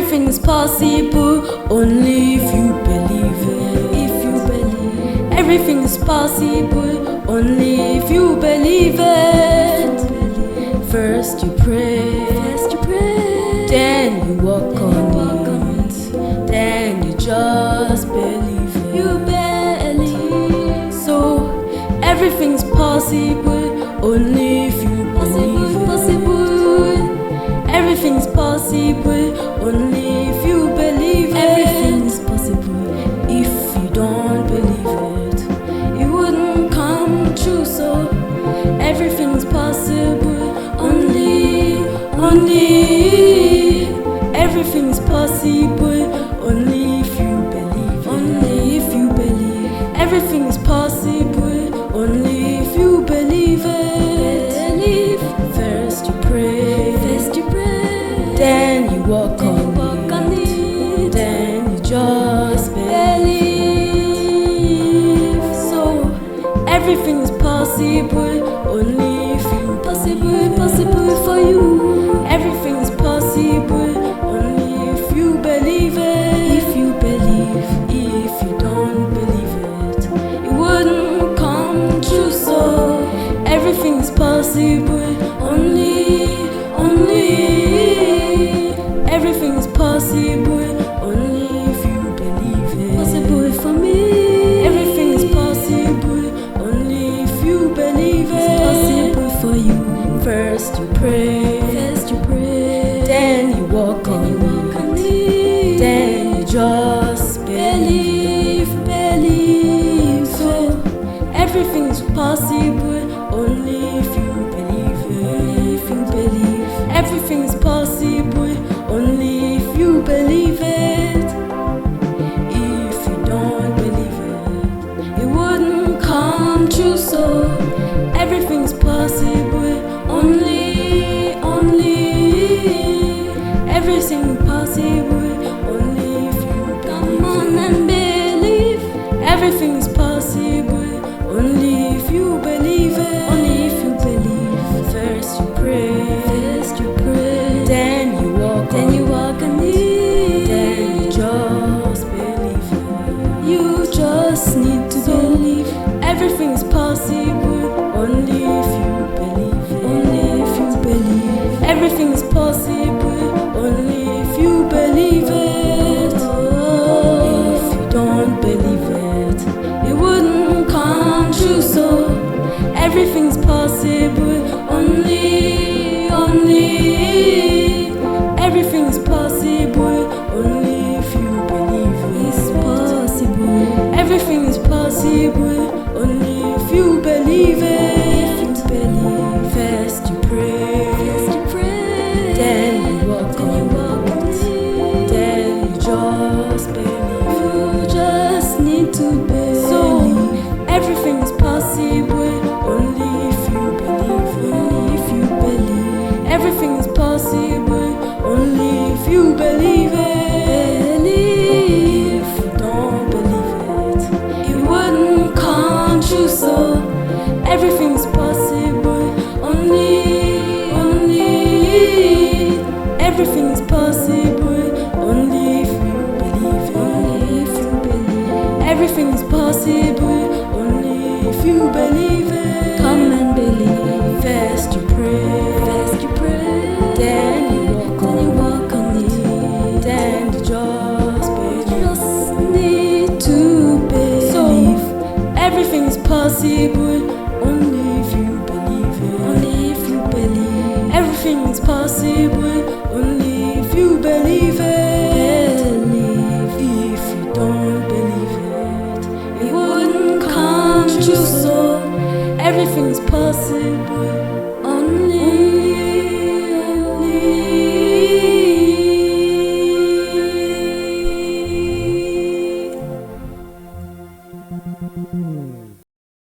Everything's possible only if you believe it. If you believe, everything's possible only if you believe it. First you pray, then you walk on it, then you just believe it. You believe. So everything's possible only if you believe it. Everything's possible only if you believe it. Everything's possible. If you don't believe it, it wouldn't come true. So everything's possible only. Everything's possible only if you believe. Only if you believe. Everything's possible only if you believe it. Believe. First you pray. Then you walk on it, then you just believe. So everything's possible only if you possible for you. Everything's possible only if you believe it. If you believe, if you don't believe it, it wouldn't come true. So everything's possible only. Everything's possible only if you believe it. Possible for me. Everything's possible only if you believe it. It's possible for you. First you pray, then you walk on it, then you just believe. So everything's possible only if you believe it. If you believe, everything's possible only if you believe it. If you don't believe it, it wouldn't come true. So everything's possible only. Everything's possible only if you come on and believe. Everything's possible only if you believe it. Only if you believe. First you pray, then you walk on it, then you just believe it. You just need to believe. Everything's possible only if you believe it. Only if you believe. Everything's possible only if you believe it. If you don't believe it, it wouldn't come true. So everything's possible only. Everything's possible only if you believe it. It's possible. Everything's possible only if you believe it. If you believe. First you pray, then you walk on it, then you just believe. You just need to believe. So everything's possible only if you believe. Only if you believe. Everything's possible only if you believe it. If you don't believe it, it wouldn't come true. So everything's possible only. Everything's possible only if you believe. Only if you believe. Everything's possible only if you believe it. Come and believe. First you pray, then you walk on it, then you just believe. Just need to believe. So everything's possible only if you believe it. Only if you believe. Everything's possible only if you believe it. Believe. If you don't believe it, it wouldn't come true. So everything's possible